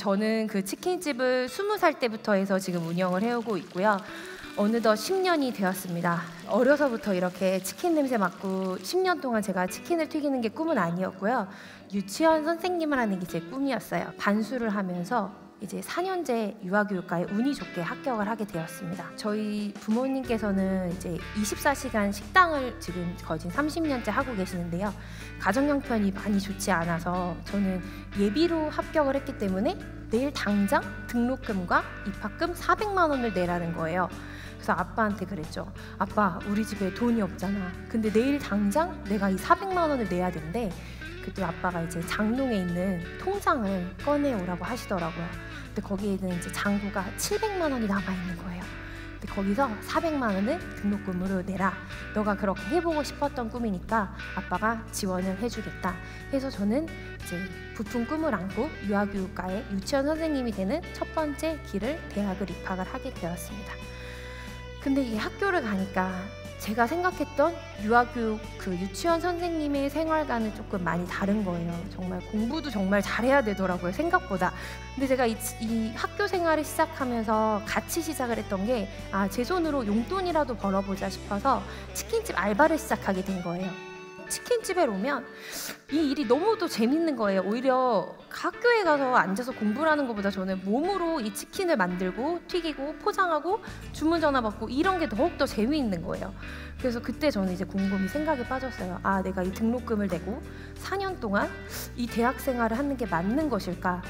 저는 그 치킨집을 20살 때부터 해서 지금 운영을 해오고 있고요. 어느덧 10년이 되었습니다. 어려서부터 이렇게 치킨 냄새 맡고 10년 동안 제가 치킨을 튀기는 게 꿈은 아니었고요. 유치원 선생님을 하는 게 제 꿈이었어요. 반수를 하면서 이제 4년제 유아교육과에 운이 좋게 합격을 하게 되었습니다. 저희 부모님께서는 이제 24시간 식당을 지금 거의 30년째 하고 계시는데요. 가정 형편이 많이 좋지 않아서 저는 예비로 합격을 했기 때문에 내일 당장 등록금과 입학금 400만 원을 내라는 거예요. 그래서 아빠한테 그랬죠. 아빠, 우리 집에 돈이 없잖아. 근데 내일 당장 내가 이 400만 원을 내야 된대. 그때 아빠가 이제 장롱에 있는 통장을 꺼내오라고 하시더라고요. 근데 거기에는 이제 잔고가 700만 원이 남아 있는 거예요. 근데 거기서 400만 원을 등록금으로 내라. 너가 그렇게 해보고 싶었던 꿈이니까 아빠가 지원을 해주겠다. 해서 저는 이제 부푼 꿈을 안고 유아교육과의 유치원 선생님이 되는 첫 번째 길을 대학을 입학을 하게 되었습니다. 근데 이 학교를 가니까 제가 생각했던 유아교육 그 유치원 선생님의 생활과는 조금 많이 다른 거예요. 정말 공부도 정말 잘해야 되더라고요, 생각보다. 근데 제가 이 학교 생활을 시작하면서 같이 시작을 했던 게 제 손으로 용돈이라도 벌어보자 싶어서 치킨집 알바를 시작하게 된 거예요. 치킨집에 오면 이 일이 너무도 재밌는 거예요. 오히려 학교에 가서 앉아서 공부를 하는 것보다 저는 몸으로 이 치킨을 만들고 튀기고 포장하고 주문 전화 받고 이런 게 더욱더 재미있는 거예요. 그래서 그때 저는 이제 곰곰이 생각에 빠졌어요. 내가 이 등록금을 내고 4년 동안 이 대학 생활을 하는 게 맞는 것일까?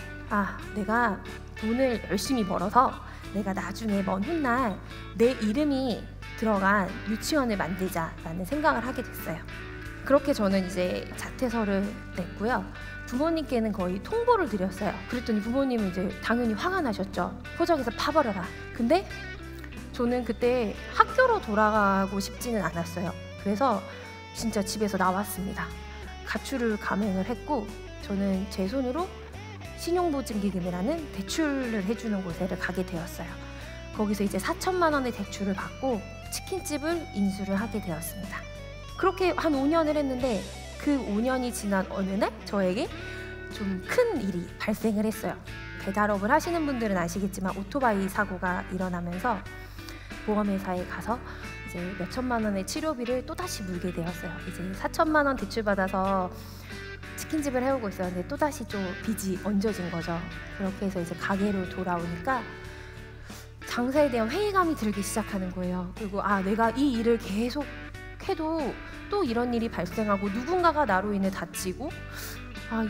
내가 돈을 열심히 벌어서 내가 나중에 먼 훗날 내 이름이 들어간 유치원을 만들자라는 생각을 하게 됐어요. 그렇게 저는 이제 자퇴서를 냈고요. 부모님께는 거의 통보를 드렸어요. 그랬더니 부모님은 이제 당연히 화가 나셨죠. 포장해서 파버려라. 근데 저는 그때 학교로 돌아가고 싶지는 않았어요. 그래서 진짜 집에서 나왔습니다. 가출을 감행을 했고 저는 제 손으로 신용보증기금이라는 대출을 해주는 곳에를 가게 되었어요. 거기서 이제 4천만 원의 대출을 받고 치킨집을 인수를 하게 되었습니다. 그렇게 한 5년을 했는데 그 5년이 지난 어느 날 저에게 좀 큰 일이 발생을 했어요. 배달업을 하시는 분들은 아시겠지만 오토바이 사고가 일어나면서 보험회사에 가서 이제 몇 천만 원의 치료비를 또다시 물게 되었어요. 이제 4천만 원 대출받아서 치킨집을 해오고 있었는데 또다시 좀 빚이 얹어진 거죠. 그렇게 해서 이제 가게로 돌아오니까 장사에 대한 회의감이 들기 시작하는 거예요. 그리고 내가 이 일을 계속 해도 또 이런 일이 발생하고 누군가가 나로 인해 다치고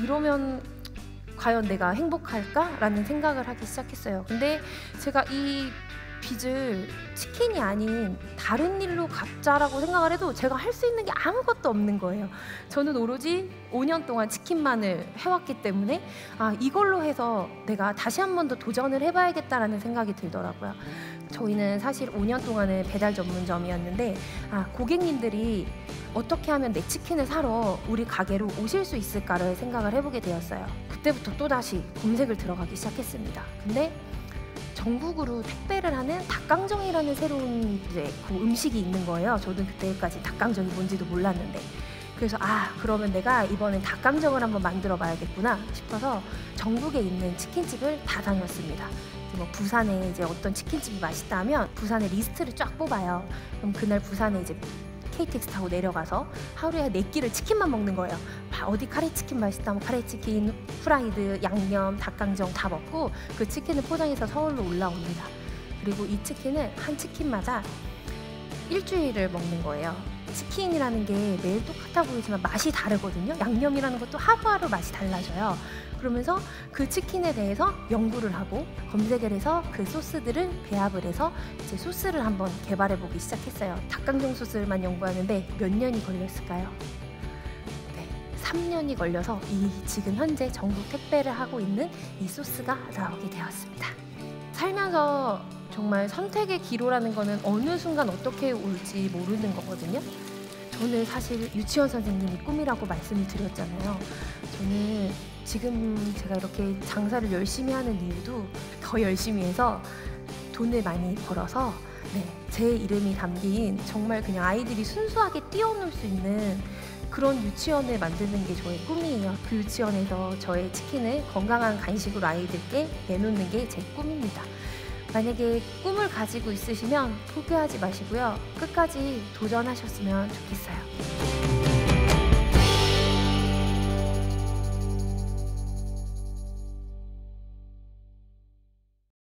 이러면 과연 내가 행복할까? 라는 생각을 하기 시작했어요. 근데 제가 이 빚을 치킨이 아닌 다른 일로 갚자라고 생각을 해도 제가 할 수 있는 게 아무것도 없는 거예요. 저는 오로지 5년 동안 치킨만을 해왔기 때문에 이걸로 해서 내가 다시 한 번 더 도전을 해봐야겠다라는 생각이 들더라고요. 저희는 사실 5년 동안은 배달 전문점이었는데 고객님들이 어떻게 하면 내 치킨을 사러 우리 가게로 오실 수 있을까를 생각을 해보게 되었어요. 그때부터 또다시 검색을 들어가기 시작했습니다. 근데 전국으로 택배를 하는 닭강정이라는 새로운 이제 그 음식이 있는 거예요. 저는 그때까지 닭강정이 뭔지도 몰랐는데. 그래서 그러면 내가 이번엔 닭강정을 한번 만들어 봐야겠구나 싶어서 전국에 있는 치킨집을 다 다녔습니다. 부산에 이제 어떤 치킨집이 맛있다면 부산의 리스트를 쫙 뽑아요. 그럼 그날 부산에 이제 KTX 타고 내려가서 하루에 4끼를 치킨만 먹는 거예요. 어디 카레치킨 맛있다면 카레치킨, 프라이드, 양념, 닭강정 다 먹고 그 치킨을 포장해서 서울로 올라옵니다. 그리고 이 치킨을 한 치킨마다 일주일을 먹는 거예요. 치킨이라는 게 매일 똑같아 보이지만 맛이 다르거든요. 양념이라는 것도 하루하루 맛이 달라져요. 그러면서 그 치킨에 대해서 연구를 하고 검색을 해서 그 소스들을 배합을 해서 이제 소스를 한번 개발해 보기 시작했어요. 닭강정 소스만 연구하는데 몇 년이 걸렸을까요? 3년이 걸려서 지금 현재 전국 택배를 하고 있는 이 소스가 나오게 되었습니다. 살면서 정말 선택의 기로라는 거는 어느 순간 어떻게 올지 모르는 거거든요. 저는 사실 유치원 선생님이 꿈이라고 말씀을 드렸잖아요. 저는 지금 제가 이렇게 장사를 열심히 하는 이유도 더 열심히 해서 돈을 많이 벌어서 제 이름이 담긴 정말 그냥 아이들이 순수하게 뛰어놀 수 있는 그런 유치원을 만드는 게 저의 꿈이에요. 그 유치원에서 저의 치킨을 건강한 간식으로 아이들께 내놓는 게 제 꿈입니다. 만약에 꿈을 가지고 있으시면 포기하지 마시고요. 끝까지 도전하셨으면 좋겠어요.